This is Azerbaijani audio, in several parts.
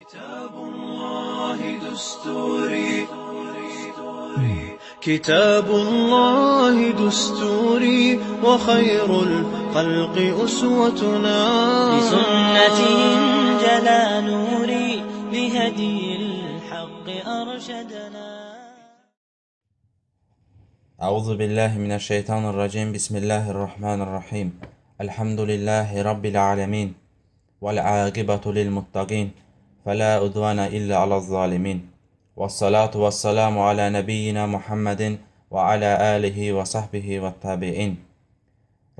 كتاب الله دستوري كتاب الله دستوري وخير الخلق أسوتنا بسنته جلا نوري لهدي الحق أرشدنا. أعوذ بالله من الشيطان الرجيم. بسم الله الرحمن الرحيم. الحمد لله رب العالمين والعاقبة للمتقين فلا عدوان إلا على الظالمين والصلاة والسلام على نبينا محمد وعلى آله وصحبه والتابعين.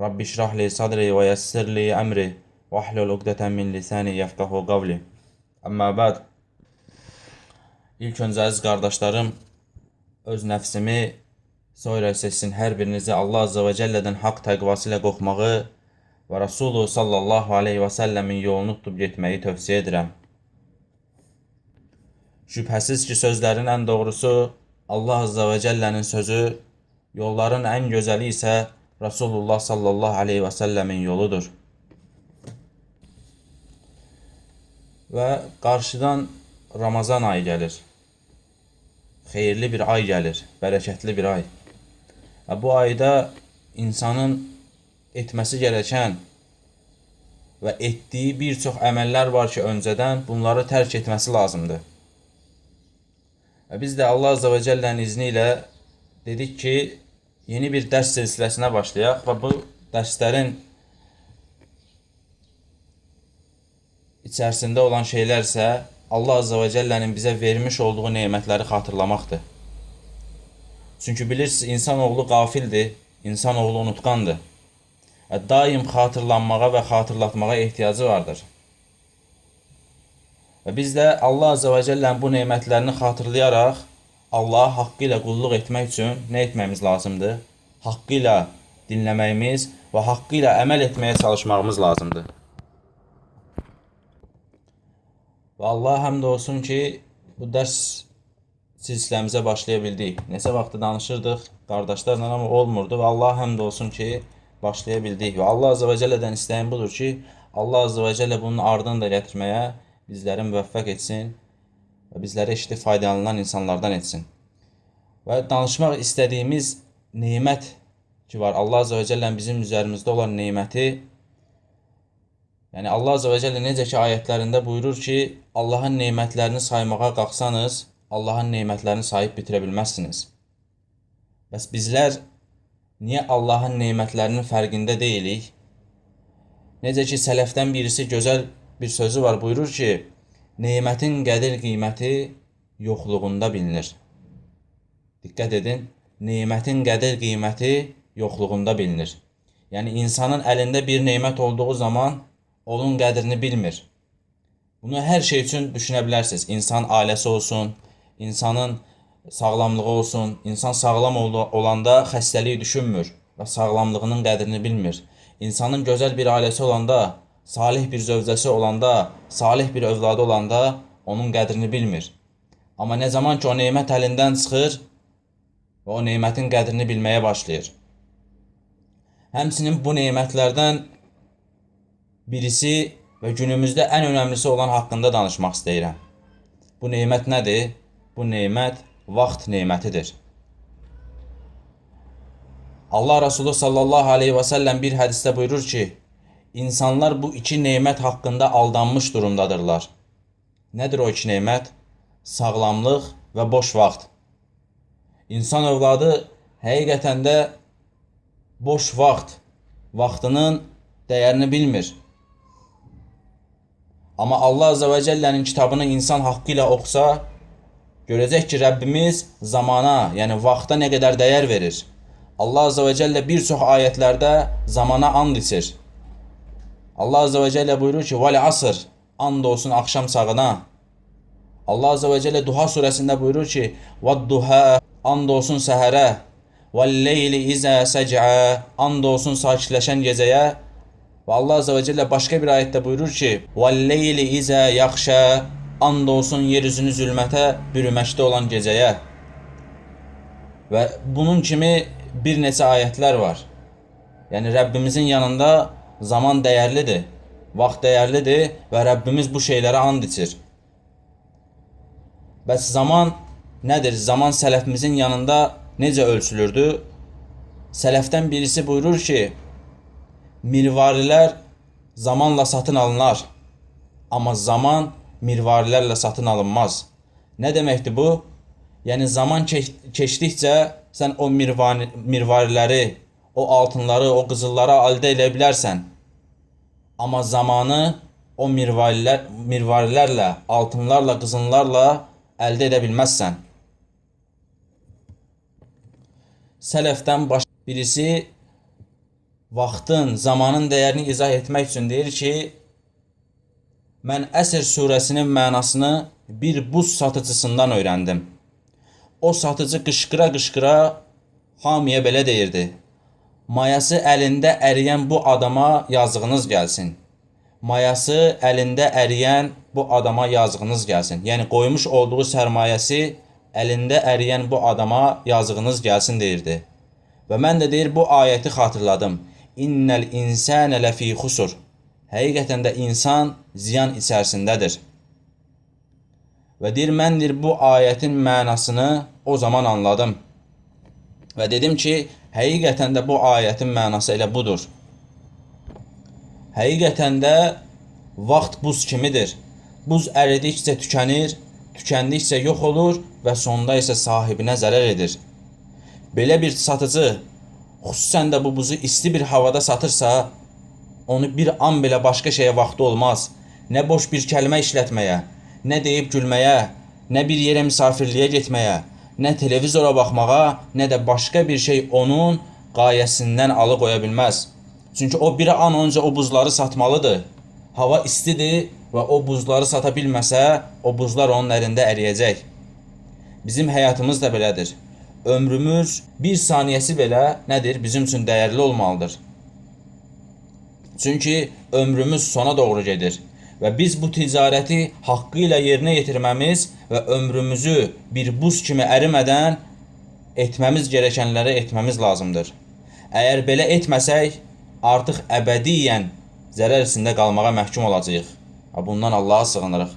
رب اشرح لي صدري ويسر لي أمري واحلل عقدة من لساني يفقهوا قولي. Amma ba'd. İlk öncə əziz qardaşlarım, öz nəfsimi, sonra sizin hər birinizi Allah Azze və Cəllədən haqq təqvası ilə qorxmağı və Rasulü sallallahu aleyhi və səlləmin yolunu tutub getməyi tövsiyə edirəm. Şübhəsiz ki, sözlərin ən doğrusu Allah Azze və Cəllənin sözü, yolların ən gözəli isə Rasulullah sallallahu aleyhi və səlləmin yoludur. Və qarşıdan Ramazan ayı gəlir. Xeyirli bir ay gəlir, bərəkətli bir ay. Bu ayda insanın etməsi gerəkən və etdiyi bir çox əməllər var ki, öncədən bunları tərk etməsi lazımdır. Biz də Allah Azze və Cəllənin izni ilə dedik ki, yeni bir dərs silsiləsinə başlayaq və bu dərslərin içərisində olan şeylər isə Allah Azze və Cəllənin bizə vermiş olduğu nemətləri xatırlamaqdır. Çünki bilirsiniz, insanoğlu qafildir, insanoğlu unutqandır. Daim xatırlanmağa və xatırlatmağa ehtiyacı vardır. Və biz də Allah Azze və Cəllənin bu nemətlərini xatırlayaraq Allaha haqqı ilə qulluq etmək üçün nə etməyimiz lazımdır? Haqqı ilə dinləməyimiz və haqqı ilə əməl etməyə çalışmağımız lazımdır. Və Allah həmd olsun ki, bu dərs silsiləmizə başlaya bildik. Neçə vaxtı danışırdıq qardaşlarla, amma olmurdu və Allah həmd olsun ki, başlaya bildik. Və Allah Azze və Cəllədən istəyim budur ki, Allah Azze və Cəllə bunun ardını da gətirməyə bizləri müvəffəq etsin və bizləri eşidib faydalanan insanlardan etsin. Və danışmaq istədiyimiz nemət ki var, Allah Azze və Cəllənin bizim üzərimizdə olan neməti, yəni Allah Azze və Cəllə necə ki ayətlərində buyurur ki, Allahın nemətlərini saymağa qalxsanız, Allahın nemətlərini sayıb bitirə bilməzsiniz. Bəs bizlər niyə Allahın nemətlərinin fərqində deyilik? Necə ki sələfdən birisi gözəl bir sözü var, buyurur ki, nemətin qədir qiyməti yoxluğunda bilinir. Diqqət edin, nemətin qədir qiyməti yoxluğunda bilinir. Yəni insanın əlində bir nemət olduğu zaman onun qədrini bilmir. Bunu hər şey üçün düşünə bilərsiniz. İnsan ailəsi olsun, insanın sağlamlığı olsun. İnsan sağlam olanda xəstəliyi düşünmür və sağlamlığının qədrini bilmir. İnsanın gözəl bir ailəsi olanda, salih bir zövcəsi olanda, salih bir övladı olanda onun qədrini bilmir. Amma nə zaman ki o nemət əlindən çıxır və o nemətin qədrini bilməyə başlayır. Həmçinin bu nemətlərdən birisi və günümüzdə ən önəmlisi olan haqqında danışmaq istəyirəm. Bu nemət nədir? Bu nemət vaxt nemətidir. Allah Resulü sallallahu aleyhi və səlləm bir hədisdə buyurur ki, insanlar bu iki nemət haqqında aldanmış durumdadırlar. Nədir o iki nemət? Sağlamlıq və boş vaxt. İnsan övladı həqiqətən də boş vaxtının dəyərini bilmir. Amma Allah Azze və Cəllənin kitabını insan haqqı ilə oxusa, görəcək ki, Rəbbimiz zamana, yəni vaxta nə qədər dəyər verir. Allah Azze və Cəllə bir çox ayətlərdə zamana and içir. Allah Azze və Cəllə buyurur ki, vəl asr, and olsun axşam çağına. Allah Azze və Cəllə Duha surəsində buyurur ki, vəd-duhə, and olsun səhərə. Vəl-leyli izə səcə, and olsun sakitləşən gecəyə. Və Allah Azze və Cəllə başqa bir ayətdə buyurur ki, وَالْلَيْلِ إِذَا يَخْشَى and olsun yeryüzünü zülmətə bürüməkdə olan gecəyə. Və bunun kimi bir neçə ayətlər var. Yəni Rəbbimizin yanında zaman dəyərlidir, vaxt dəyərlidir və Rəbbimiz bu şeylərə and içir. Bəs zaman nədir? Zaman sələfimizin yanında necə ölçülürdü? Sələfdən birisi buyurur ki, mirvarilər zamanla satın alınır, amma zaman mirvarilərlə satın alınmaz. Nə deməkdir bu? Yəni zaman keçdikcə sən o mirvariləri, o altınları, o qızılları əldə edə bilərsən. Amma zamanı o mirvarilərlə, altınlarla, qızıllarla əldə edə bilməzsən. Sələfdən birisi vaxtın, zamanın dəyərini izah etmək üçün deyir ki, mən Əsr surəsinin mənasını bir buz satıcısından öyrəndim. O satıcı qışqıra-qışqıra hamıya belə deyirdi: mayası əlində əriyən bu adama yazığınız gəlsin. Mayası əlində əriyən bu adama yazığınız gəlsin. Yəni qoymuş olduğu sərmayəsi əlində əriyən bu adama yazığınız gəlsin deyirdi. Və mən də deyir bu ayəti xatırladım. İnnəl insənə ləfī xusur. Həqiqətən də insan ziyan içərisindədir. Və deyir mən bu ayətin mənasını o zaman anladım. Və dedim ki, həqiqətən də bu ayətin mənası elə budur. Həqiqətən də vaxt buz kimidir. Buz əridikcə tükənir, tükəndikcə yox olur və sonda isə sahibinə zərər edir. Belə bir satıcı, xüsusən də bu buzu isti bir havada satırsa, onu bir an belə başqa şeyə vaxtı olmaz. Nə boş bir kəlmə işlətməyə, nə deyib gülməyə, nə bir yerə misafirliyə getməyə, nə televizora baxmağa, nə də başqa bir şey onun qayəsindən alıqoya bilməz. Çünki o bir an öncə o buzları satmalıdır. Hava istidir və o buzları sata bilməsə, o buzlar onun əlində əriyəcək. Bizim həyatımız da belədir. Ömrümüz bir saniyəsi belə nədir? Bizim üçün dəyərli olmalıdır. Çünki ömrümüz sona doğru gedir. Və biz bu ticarəti haqqı ilə yerinə yetirməmiz və ömrümüzü bir buz kimi ərimədən etməmiz gerəkənləri etməmiz lazımdır. Əgər belə etməsək, artıq əbədiyyən zərər içində qalmağa məhkum olacağıq. Bundan Allaha sığınırıq.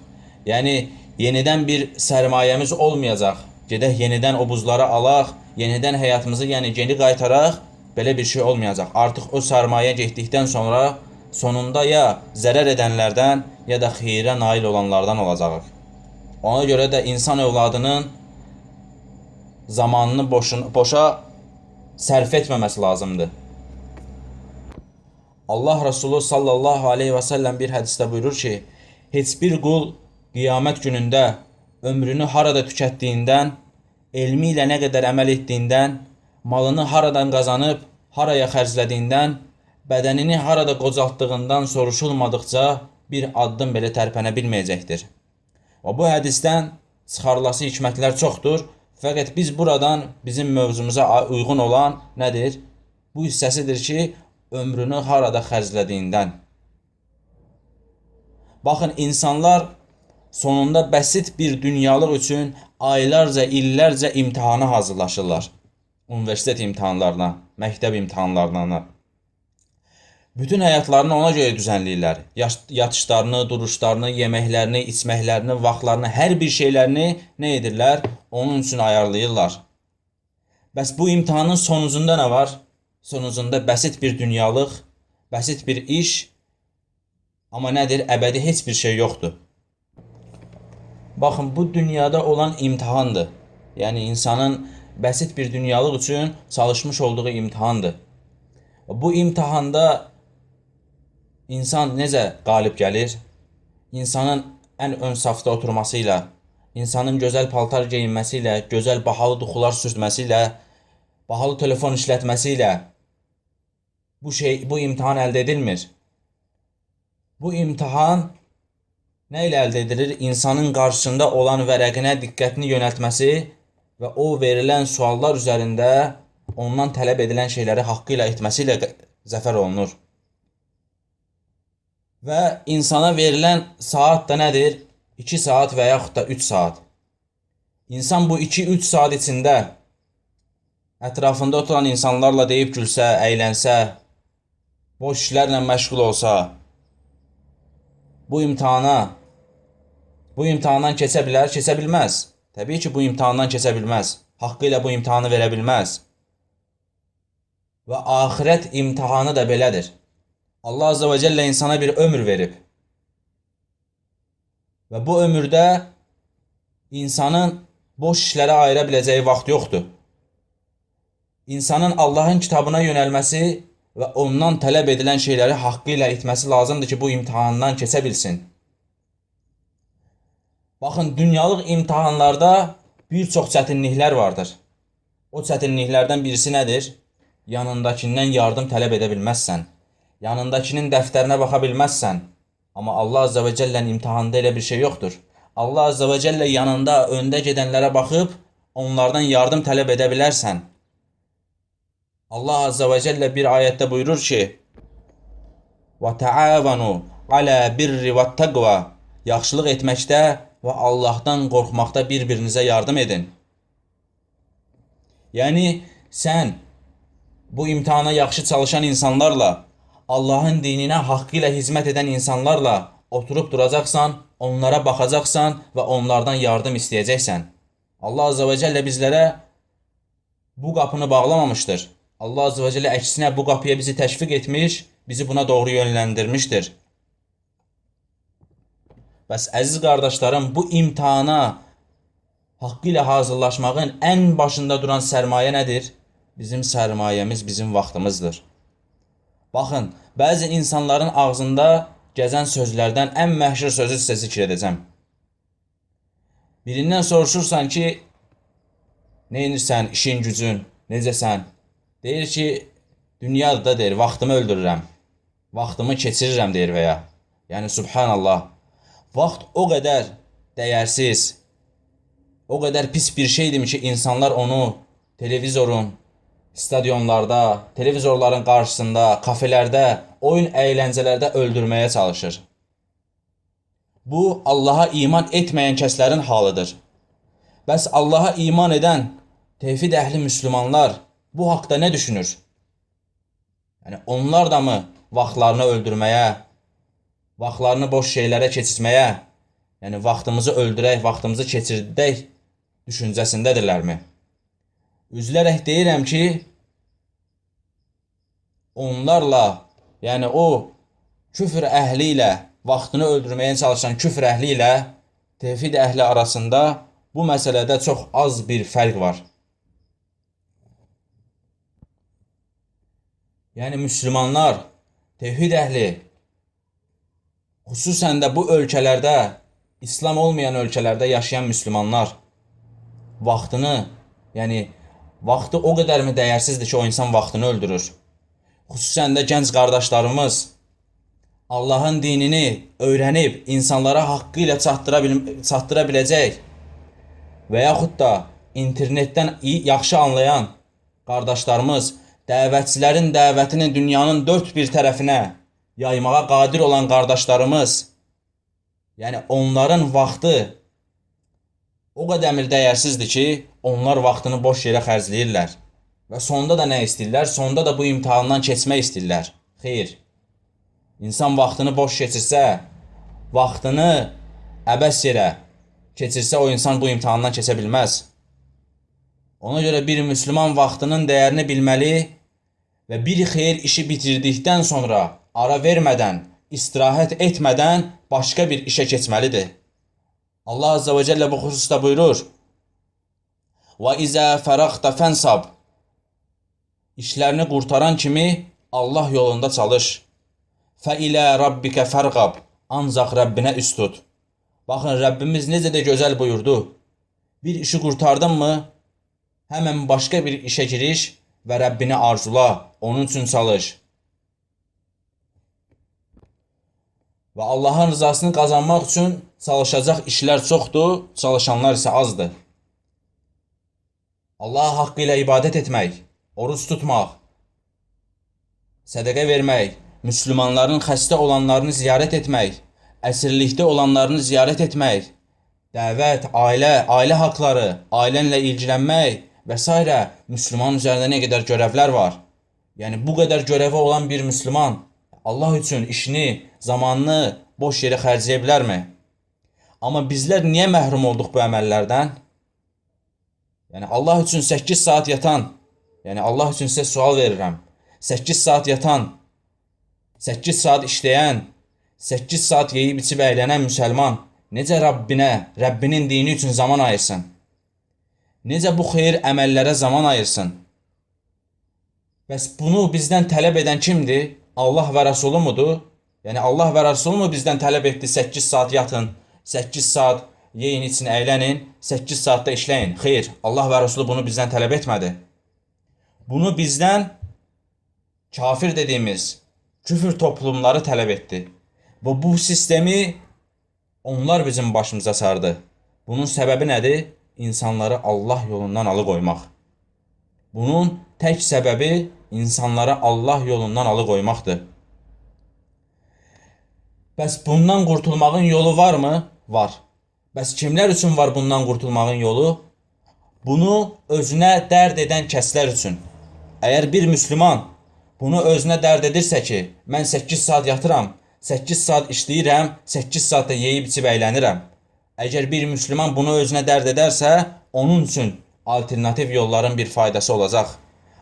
Yəni, yenidən bir sərmayəmiz olmayacaq. Gedək yenidən o buzları alaq, yenidən həyatımızı geri qaytaraq, belə bir şey olmayacaq. Artıq o sərmayə getdikdən sonra sonunda ya zərər edənlərdən, ya da xeyrə nail olanlardan olacaq. Ona görə də insan övladının zamanını boşa sərf etməməsi lazımdır. Allah Resulü sallallahu aleyhi və səlləm bir hədisdə buyurur ki, heç bir qul qiyamət günündə ömrünü harada tükətdiyindən, elmi ilə nə qədər əməl etdiyindən, malını haradan qazanıb, haraya xərclədiyindən, bədənini harada qocaltdığından soruşulmadıqca bir addım belə tərpənə bilməyəcəkdir. Və bu hədisdən çıxarılası hikmətlər çoxdur, fəqət biz buradan bizim mövzumuza uyğun olan nədir? Bu hissəsidir ki, ömrünü harada xərclədiyindən. Baxın, insanlar sonunda bəsit bir dünyalıq üçün aylarca, illərcə imtihana hazırlaşırlar. Universitet imtihanlarına, məktəb imtihanlarına. Bütün həyatlarını ona görə düzənləyirlər. Yatışlarını, duruşlarını, yeməklərini, içməklərini, vaxtlarını, hər bir şeylərini nə edirlər? Onun üçün ayarlayırlar. Bəs bu imtihanın sonucunda nə var? Sonucunda bəsit bir dünyalıq, bəsit bir iş, amma nədir? Əbədi heç bir şey yoxdur. Baxın, bu dünyada olan imtihandır. Yəni, insanın bəsit bir dünyalıq üçün çalışmış olduğu imtihandır. Bu imtihanda insan necə qalib gəlir? İnsanın ən ön safda oturması ilə, insanın gözəl paltar geyinməsi ilə, gözəl bahalı duxular sürtməsi ilə, bahalı telefon işlətməsi ilə bu imtihan əldə edilmir. Bu imtihan nə ilə əldə edilir? İnsanın qarşısında olan vərəqinə diqqətini yönəltməsi və o verilən suallar üzərində ondan tələb edilən şeyləri haqqı ilə etməsi ilə zəfər olunur. Və insana verilən saat da nədir? 2 saat və yaxud da 3 saat. İnsan bu 2-3 saat içində ətrafında oturan insanlarla deyib gülsə, əylənsə, boş işlərlə məşğul olsa, bu imtihandan keçə bilər, keçə bilməz. Təbii ki, bu imtahandan keçə bilməz. Haqqı ilə bu imtahanı verə bilməz. Və axirət imtahanı da belədir. Allah Azze və Cəllə insana bir ömür verib. Və bu ömürdə insanın boş işlərə ayıra biləcəyi vaxt yoxdur. İnsanın Allahın kitabına yönəlməsi və ondan tələb edilən şeyləri haqqı ilə etməsi lazımdır ki, bu imtahandan keçə bilsin. Baxın, dünyalıq imtahanlarda bir çox çətinliklər vardır. O çətinliklərdən birisi nədir? Yanındakindən yardım tələb edə bilməzsən. Yanındakinin dəftərinə baxa bilməzsən. Amma Allah Azze və Cəllənin imtahanında elə bir şey yoxdur. Allah Azze və Cəllə yanında öndə gedənlərə baxıb, onlardan yardım tələb edə bilərsən. Allah Azze və Cəllə bir ayətdə buyurur ki, وَتَعَاوَنُوا عَلَى بِرِّ وَالتَّقْوَى Yaxşılıq etməkdə və Allahdan qorxmaqda bir-birinizə yardım edin. Yəni, sən bu imtihana yaxşı çalışan insanlarla, Allahın dininə haqqı ilə hizmət edən insanlarla oturub duracaqsan, onlara baxacaqsan və onlardan yardım istəyəcəksən. Allah Azze və Cəllə bizlərə bu qapını bağlamamışdır. Allah Azze və Cəllə əksinə bu qapıya bizi təşviq etmiş, bizi buna doğru yönləndirmişdir. Bəs əziz qardaşlarım, bu imtihana haqqı ilə hazırlaşmağın ən başında duran sərmayə nədir? Bizim sərmayəmiz bizim vaxtımızdır. Baxın, bəzi insanların ağzında gəzən sözlərdən ən məşhur sözü sizə zikr edəcəm. Birindən soruşursan ki, neynirsən, işin gücün, necəsən? Deyir ki, dünyada deyir, vaxtımı öldürürəm, vaxtımı keçirirəm deyir və ya. Yəni, subhanallah, vaxt o qədər dəyərsiz, o qədər pis bir şeydir ki, insanlar onu televizorun, stadionlarda, televizorların qarşısında, kafelərdə, oyun əyləncələrdə öldürməyə çalışır. Bu, Allaha iman etməyən kəslərin halıdır. Bəs Allaha iman edən tevhid əhli müsəlmanlar bu haqda nə düşünür? Yəni, onlar da mı vaxtlarını öldürməyə, vaxtlarını boş şeylərə keçirməyə, yəni vaxtımızı öldürək, vaxtımızı keçirdək düşüncəsindədirlərmi? Üzlərək deyirəm ki, onlarla, yəni o küfr əhli ilə, vaxtını öldürməyə çalışan küfr əhli ilə tevhid əhli arasında bu məsələdə çox az bir fərq var. Yəni, müsəlmanlar, tevhid əhli, xüsusən də bu ölkələrdə, İslam olmayan ölkələrdə yaşayan müsəlmanlar vaxtını, yəni vaxtı o qədər mi dəyərsizdir ki, o insan vaxtını öldürür? Xüsusən də gənc qardaşlarımız Allahın dinini öyrənib insanlara haqqı ilə çatdıra biləcək və yaxud da internetdən yaxşı anlayan qardaşlarımız dəvətçilərin dəvətini dünyanın dörd bir tərəfinə yaymağa qadir olan qardaşlarımız, yəni onların vaxtı o qədəmir dəyərsizdir ki, onlar vaxtını boş yerə xərcləyirlər. Və sonda da nə istəyirlər? Sonda da bu imtahandan keçmək istəyirlər. Xeyr. İnsan vaxtını boş keçirsə, vaxtını əbəs yerə keçirsə, o insan bu imtahandan keçə bilməz. Ona görə bir müsəlman vaxtının dəyərini bilməli və bir xeyir işi bitirdikdən sonra ara vermədən, istirahət etmədən başqa bir işə keçməlidir. Allah Azze və Cəllə bu xüsusda buyurur, وَإِذَا فَرَغْتَ فَنْصَبْ İşlərini qurtaran kimi Allah yolunda çalış. فَإِلَى رَبِّكَ فَرْغَبْ Ancaq Rəbbinə üst tut. Baxın, Rəbbimiz necə də gözəl buyurdu. Bir işi qurtardın mı, həmən başqa bir işə giriş və Rəbbini arzula, onun üçün çalış. Və Allahın rızasını qazanmaq üçün çalışacaq işlər çoxdur, çalışanlar isə azdır. Allaha haqqı ilə ibadət etmək, oruç tutmaq, sədəqə vermək, müsəlmanların xəstə olanlarını ziyarət etmək, əsirlikdə olanlarını ziyarət etmək, dəvət, ailə haqları, ailənlə ilgilənmək və s. Müsəlman üzərində nə qədər görevlər var. Yəni, bu qədər görevi olan bir müsəlman Allah üçün işini, zamanını boş yerə xərcləyə bilərmi? Amma bizlər niyə məhrum olduq bu əməllərdən? Yəni Allah üçün 8 saat yatan, yəni Allah üçün sizə sual verirəm. 8 saat yatan, 8 saat işləyən, 8 saat yeyib içib əylənən müsəlman necə Rəbbinin dini üçün zaman ayırsın? Necə bu xeyir əməllərə zaman ayırsın? Bəs bunu bizdən tələb edən kimdir? Allah və Rəsulu mudur? Yəni Allah və Rəsulu mu bizdən tələb etdi 8 saat yatın, 8 saat yeyin için əylənin, 8 saatda işləyin? Xeyr, Allah və Rəsulu bunu bizdən tələb etmədi. Bunu bizdən kafir dediyimiz küfür toplumları tələb etdi. Və bu sistemi onlar bizim başımıza sardı. Bunun səbəbi nədir? İnsanları Allah yolundan alıqoymaq. Bunun tək səbəbi insanları Allah yolundan alıqoymaqdır. Bəs bundan qurtulmağın yolu varmı? Var. Bəs kimlər üçün var bundan qurtulmağın yolu? Bunu özünə dərd edən kəslər üçün. Əgər bir müsəlman bunu özünə dərd edirsə ki, mən 8 saat yatıram, 8 saat işləyirəm, 8 saatda yeyib içib əylənirəm. Əgər bir müsəlman bunu özünə dərd edərsə, onun üçün alternativ yolların bir faydası olacaq.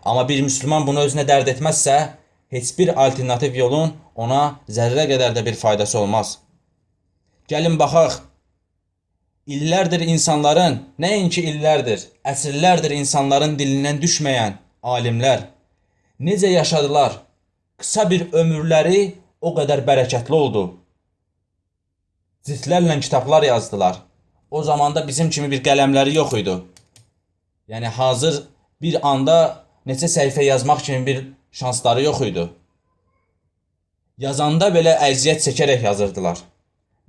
Amma bir müsəlman bunu özünə dərd etməzsə, heç bir alternativ yolun ona zərrə qədər də bir faydası olmaz. Gəlin baxaq. İllərdir insanların, nəinki illərdir, əsrlərdir insanların dilindən düşməyən alimlər necə yaşadılar? Qısa bir ömürləri o qədər bərəkətli oldu. Cildlərlə kitablar yazdılar. O zamanda bizim kimi bir qələmləri yox idi. Yəni hazır bir anda neçə səhifə yazmaq kimi bir şansları yox idi. Yazanda belə əziyyət çəkərək yazırdılar.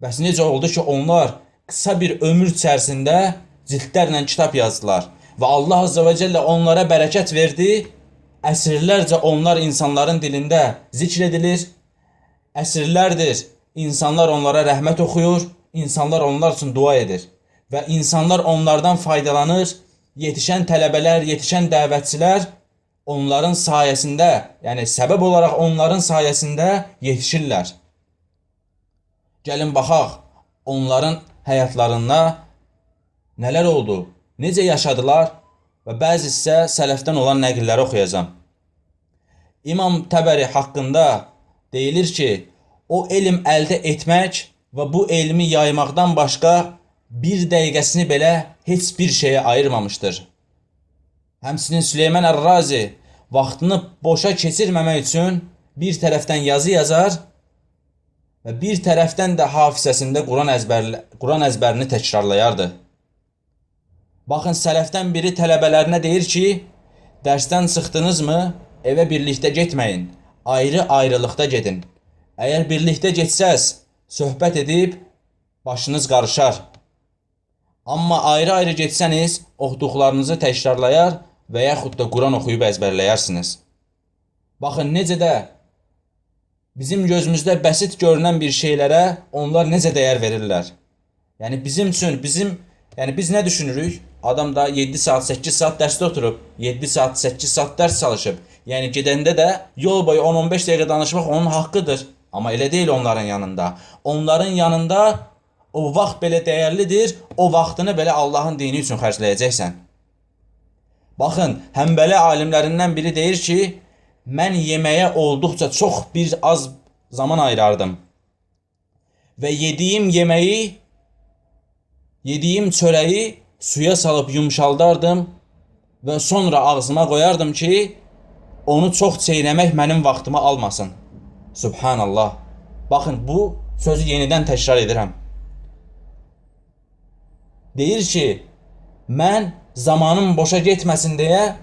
Bəs necə oldu ki, onlar qısa bir ömür içərisində cildlərlə kitab yazdılar və Allah Azza və Cəllə onlara bərəkət verdi. Əsrlərcə onlar insanların dilində zikr edilir. Əsrlərdir insanlar onlara rəhmət oxuyur, insanlar onlar üçün dua edir və insanlar onlardan faydalanır. Yetişən tələbələr, yetişən dəvətçilər onların sayəsində, yəni səbəb olaraq onların sayəsində yetişirlər. Gəlin baxaq, onların həyatlarında nələr oldu, necə yaşadılar və bəzi isə sələfdən olan nəqilləri oxuyacağam. İmam Təbəri haqqında deyilir ki, o elm əldə etmək və bu elmi yaymaqdan başqa bir dəqiqəsini belə heç bir şeyə ayırmamışdır. Həmçinin Süleyman Ər-Razi vaxtını boşa keçirməmək üçün bir tərəfdən yazı yazar və bir tərəfdən də hafizəsində Quran əzbərini təkrarlayardı. Baxın, sələfdən biri tələbələrinə deyir ki, dərsdən çıxdınızmı, evə birlikdə getməyin, ayrı-ayrılıqda gedin. Əgər birlikdə getsəz, söhbət edib başınız qarışar. Amma ayrı-ayrı getsəniz, oxuduqlarınızı təkrarlayar və yaxud da Quran oxuyub əzbərləyərsiniz. Baxın, necə də bizim gözümüzdə bəsit görünən bir şeylərə onlar necə dəyər verirlər. Yəni bizim üçün, biz nə düşünürük? Adam da 7 saat, 8 saat dərsdə oturub, 7 saat, 8 saat dərs çalışıb. Yəni gedəndə də yol boyu 10-15 dəqiqə danışmaq onun haqqıdır. Amma elə deyil onların yanında. Onların yanında o vaxt belə dəyərlidir, o vaxtını belə Allahın dini üçün xərcləyəcəksən. Baxın, Həmbəli alimlərindən biri deyir ki, mən yeməyə olduqca çox bir az zaman ayırardım. Və yediyim yeməyi, yediyim çörəyi suya salıb yumşaldardım və sonra ağzıma qoyardım ki, onu çox çeynəmək mənim vaxtımı almasın. Subhanallah. Baxın, bu sözü yenidən təkrar edirəm. Deyir ki, mən zamanım boşa getməsin deyə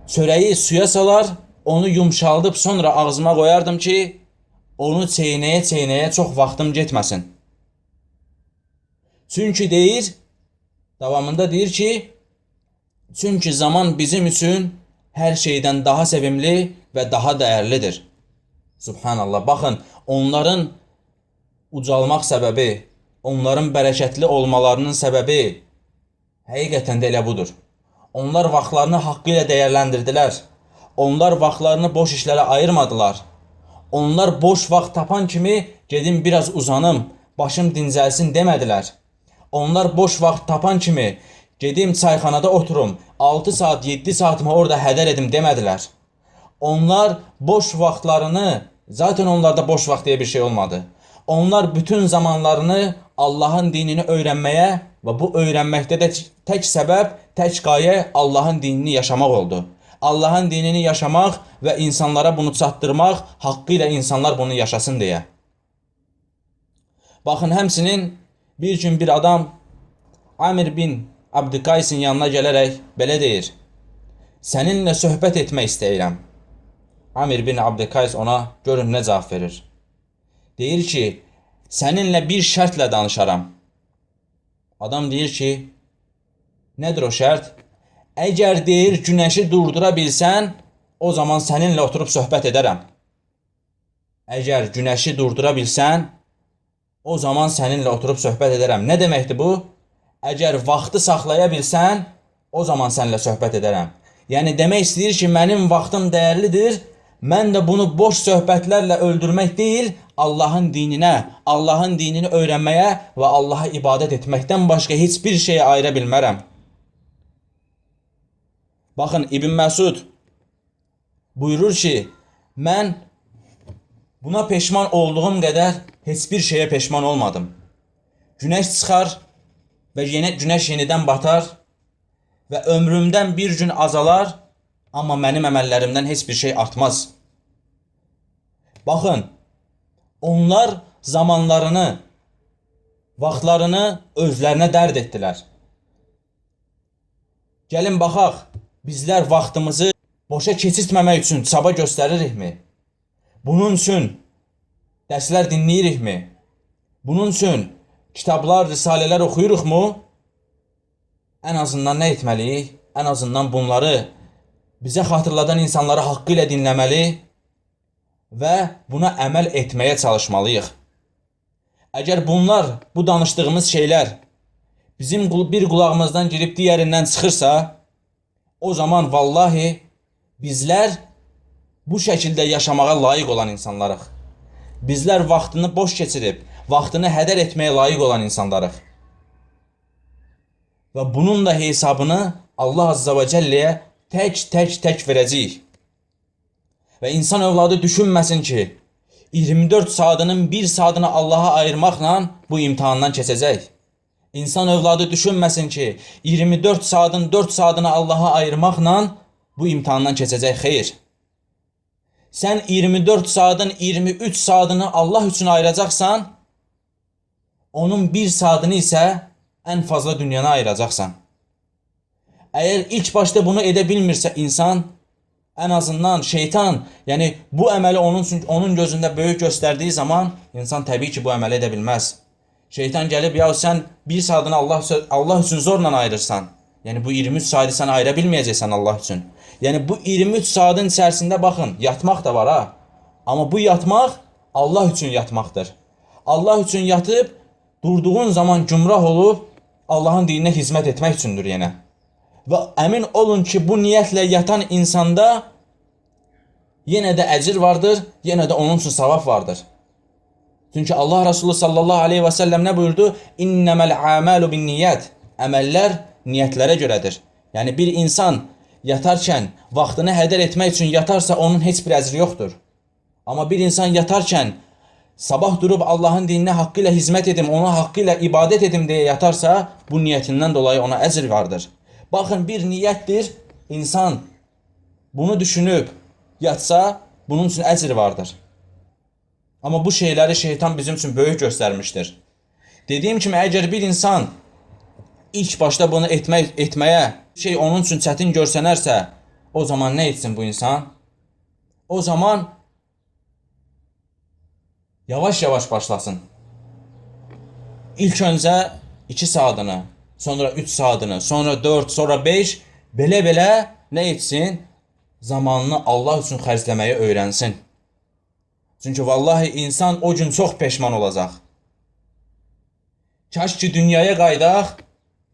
çörəyi suya salar, onu yumşaldıb sonra ağzıma qoyardım ki, onu çeynəyə-çeynəyə çox vaxtım getməsin. Çünki deyir, davamında deyir ki, çünki zaman bizim üçün hər şeydən daha sevimli və daha dəyərlidir. Subhanallah. Baxın, onların ucalmaq səbəbi, onların bərəkətli olmalarının səbəbi həqiqətən də elə budur. Onlar vaxtlarını haqqı ilə dəyərləndirdilər. Onlar vaxtlarını boş işlərə ayırmadılar. Onlar boş vaxt tapan kimi gedim biraz uzanım, başım dincəlsin demədilər. Onlar boş vaxt tapan kimi gedim çayxanada oturum, 6 saat, 7 saatimi orada hədər edim demədilər. Onlar boş vaxtlarını, zaten onlarda boş vaxt diye bir şey olmadı. Onlar bütün zamanlarını Allah'ın dinini öğrenmeye ve bu öğrenmekte de tek sebep, tek gaye Allah'ın dinini yaşamak oldu. Allah'ın dinini yaşamak ve insanlara bunu çatdırmaq, haqqıyla insanlar bunu yaşasın diye. Baxın, həmsinin bir gün bir adam Amir bin Abdüqaysin yanına gələrək belə deyir: "Səninlə söhbət etmək istəyirəm." Amir bin Abdüqays ona görün nə cavab verir. Deyir ki, "Səninlə bir şərtlə danışaram." Adam deyir ki, "Nədir o şərt?" "Əgər deyir günəşi durdura bilsən, o zaman səninlə oturub söhbət edərəm." Əgər günəşi durdura bilsən, o zaman səninlə oturub söhbət edərəm. Nə deməkdir bu? Əgər vaxtı saxlaya bilsən, o zaman səninlə söhbət edərəm. Yəni demək istəyir ki, mənim vaxtım dəyərlidir. Mən də bunu boş söhbətlərlə öldürmək deyil, Allah'ın dininə, Allah'ın dinini öyrənməyə və Allah'a ibadət etməkdən başqa heç bir şeyə ayıra bilmərəm. Baxın, İbn Məsud buyurur ki, mən buna peşman olduğum qədər heç bir şeyə peşman olmadım. Günəş çıxar və günəş yenidən batar və ömrümdən bir gün azalar, amma mənim əməllərimdən heç bir şey artmaz. Baxın, onlar zamanlarını, vaxtlarını özlərinə dərd etdilər. Gəlin baxaq, bizlər vaxtımızı boşa keçirtməmək üçün çaba göstəririkmi? Bunun üçün dərslər dinləyirikmi? Bunun üçün kitablar, risalələr oxuyuruqmu? Ən azından nə etməliyik? Ən azından bunları bizə xatırladan insanları haqqı ilə dinləməli və buna əməl etməyə çalışmalıyıq. Əgər bunlar, bu danışdığımız şeylər bizim bir qulağımızdan girib digərindən çıxırsa, o zaman vallahi bizlər bu şəkildə yaşamağa layiq olan insanlarıq. Bizlər vaxtını boş keçirib, vaxtını hədər etməyə layiq olan insanlarıq. Və bunun da hesabını Allah Azza və Cəlləyə tək verəcəyik. Və insan övladı düşünməsin ki, 24 saatının 1 saatını Allaha ayırmaqla bu imtihandan keçəcək. İnsan övladı düşünməsin ki, 24 saatın 4 saatını Allaha ayırmaqla bu imtihandan keçəcək. Xeyr. Sən 24 saatın 23 saatını Allah üçün ayıracaqsan, onun 1 saatını isə ən fazla dünyana ayıracaqsan. Əgər ilk başda bunu edə bilmirsə insan, ən azından şeytan, yəni bu əməli onun gözündə böyük göstərdiyi zaman insan təbii ki bu əməli edə bilməz. Şeytan gəlib, ya sən 1 saatını Allah üçün zorla ayırırsan. Yəni bu 23 saati sən ayıra bilməyəcəksən Allah üçün. Yəni bu 23 saatin içərisində baxın, yatmaq da var ha. Amma bu yatmaq Allah üçün yatmaqdır. Allah üçün yatıb, durduğun zaman gümrah olub, Allahın dininə hizmət etmək üçündür yenə. Və əmin olun ki, bu niyyətlə yatan insanda yenə də əcir vardır, yenə də onun üçün savab vardır. Çünki Allah Resulü sallallahu aleyhi və səlləm nə buyurdu? İnnəməl əməlu bin niyyət. Əməllər niyyətlərə görədir. Yəni bir insan yatarkən vaxtını hədər etmək üçün yatarsa onun heç bir əcri yoxdur. Amma bir insan yatarkən sabah durub Allahın dininə haqqı ilə hizmət edim, ona haqqı ilə ibadət edim deyə yatarsa bu niyyətindən dolayı ona əcr vardır. Baxın, bir niyyətdir, insan bunu düşünüb yatsa bunun üçün əcr vardır. Amma bu şeyləri şeytan bizim üçün böyük göstərmişdir. Dediyim kimi, əgər bir insan ilk başda bunu etməyə şey onun üçün çətin görsənərsə, o zaman nə etsin bu insan? O zaman yavaş-yavaş başlasın. İlk öncə 2 saatını, sonra 3 saatını, sonra 4, sonra 5, belə-belə nə etsin? Zamanını Allah üçün xərcləməyi öyrənsin. Çünki vallahi insan o gün çox peşman olacaq. Kaş ki dünyaya qaydaq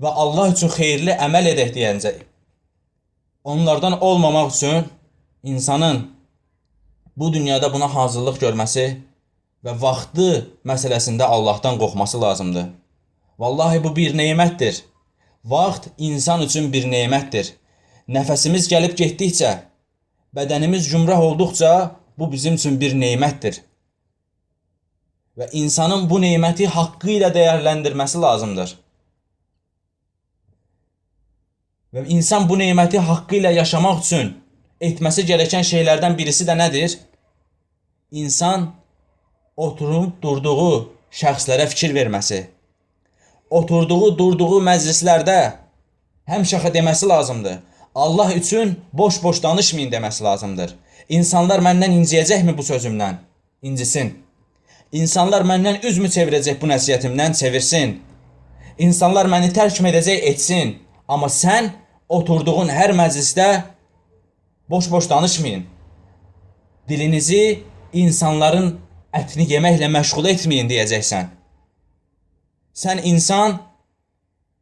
və Allah üçün xeyirli əməl edək deyəcək. Onlardan olmamaq üçün insanın bu dünyada buna hazırlıq görməsi və vaxtı məsələsində Allahdan qorxması lazımdır. Vallahi bu bir nemətdir. Vaxt insan üçün bir nemətdir. Nəfəsimiz gəlib getdikcə, bədənimiz cümrah olduqca bu bizim üçün bir nemətdir. Və insanın bu neməti haqqı ilə dəyərləndirməsi lazımdır. Və insan bu neməti haqqı ilə yaşamaq üçün etməsi gerəkən şeylərdən birisi də nədir? İnsan oturub durduğu şəxslərə fikir verməsi. Oturduğu, durduğu məclislərdə həmişə deməsi lazımdır. Allah üçün boş-boş danışmayın deməsi lazımdır. İnsanlar məndən inciyəcəkmi bu sözümdən? İncisin. İnsanlar məndən üzmü çevirəcək bu nəsiyyətimdən? Çevirsin. İnsanlar məni tərk edəcək, etsin. Amma sən oturduğun hər məclisdə boş-boş danışmayın. Dilinizi insanların ətini yeməklə məşğul etməyin deyəcəksən. Sən insan,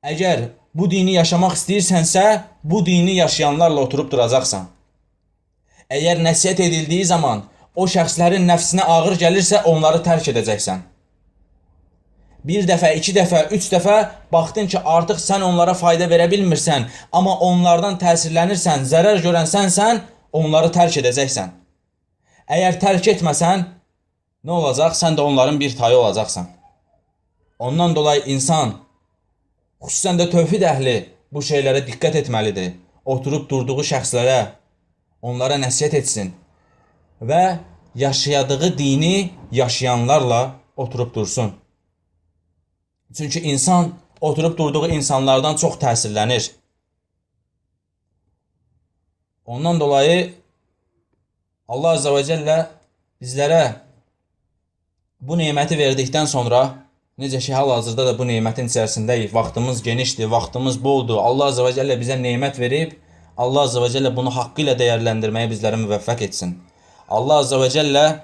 əgər bu dini yaşamaq istəyirsənsə, bu dini yaşayanlarla oturub duracaqsan. Əgər nəsihət edildiyi zaman o şəxslərin nəfsinə ağır gəlirsə, onları tərk edəcəksən. Bir dəfə, iki dəfə, üç dəfə baxdın ki, artıq sən onlara fayda verə bilmirsən, amma onlardan təsirlənirsən, zərər görənsənsən, onları tərk edəcəksən. Əgər tərk etməsən, nə olacaq? Sən də onların bir tayı olacaqsan. Ondan dolayı insan, xüsusən də tövhid əhli bu şeylərə diqqət etməlidir. Oturub durduğu şəxslərə, onlara nəsihət etsin və yaşadığı dini yaşayanlarla oturub dursun. Çünki insan oturub durduğu insanlardan çox təsirlənir. Ondan dolayı Allah Azze ve Celle bizlərə bu neməti verdikdən sonra, necə ki, hal-hazırda da bu nemətin içərisindəyik, vaxtımız genişdir, vaxtımız boldur. Allah Azze ve Celle bizə nemət verib, Allah Azze ve Celle bunu haqqı ilə dəyərləndirməyə bizləri müvəffəq etsin. Allah Azze ve Celle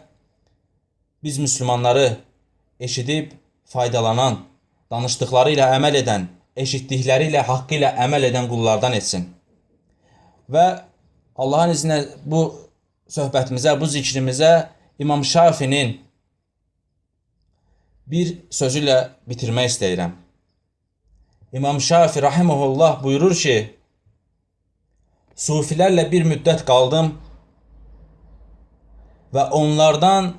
biz müsəlmanları eşidib, faydalanan, danışdıqları ilə əməl edən, eşitdikləri ilə haqqı ilə əməl edən qullardan etsin. Və Allahın izinə bu söhbətimizə, bu zikrimizə İmam Şafinin bir sözü ilə bitirmək istəyirəm. İmam Şafi rahimehullah buyurur ki, sufilərlə bir müddət qaldım və onlardan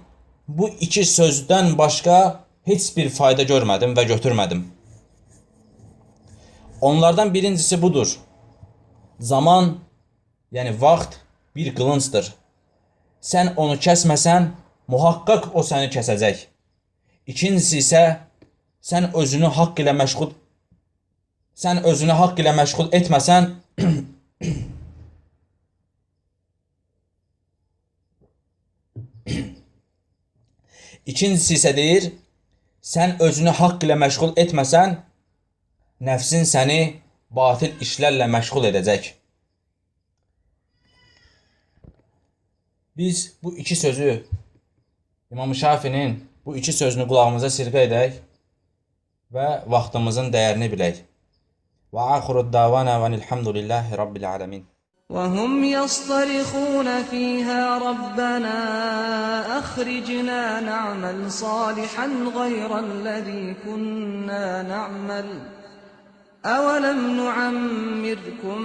bu iki sözdən başqa heç bir fayda görmədim və götürmədim. Onlardan birincisi budur. Zaman, yəni vaxt bir qılıncdır. Sən onu kəsməsən, muhaqqaq o səni kəsəcək. İkincisi isə sən özünü haqq ilə məşğul etməsən, İkincisi isə deyir, sən özünü haqq ilə məşğul etməsən, nəfsin səni batil işlərlə məşğul edəcək. Biz bu iki sözü, İmam Şafinin bu iki sözünü qulağımıza sirqə edək və vaxtımızın dəyərini bilək. Və axirud davana və nilhamdulillahi rabbil alamin. وهم يصطرخون فيها ربنا أخرجنا نعمل صالحا غير الذي كنا نعمل أولم نعمركم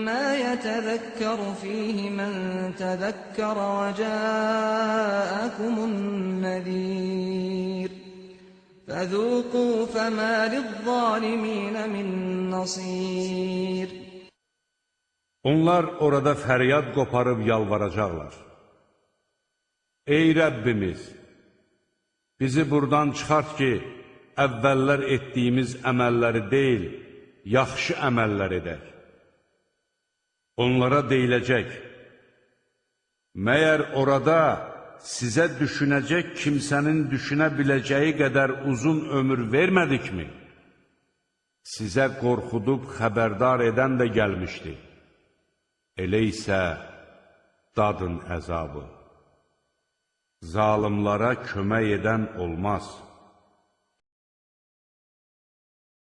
ما يتذكر فيه من تذكر وجاءكم النذير فذوقوا فما للظالمين من نصير. Onlar orada fəryad qoparıb yalvaracaqlar. Ey Rəbbimiz, bizi buradan çıxart ki, əvvəllər etdiyimiz əməlləri deyil, yaxşı əməllər edək. Onlara deyiləcək, məyər orada sizə düşünəcək kimsənin düşünə biləcəyi qədər uzun ömür vermədikmi? Sizə qorxudub xəbərdar edən də gəlmişdi. Elə isə dadın əzabı. Zalimlara kömək edən olmaz.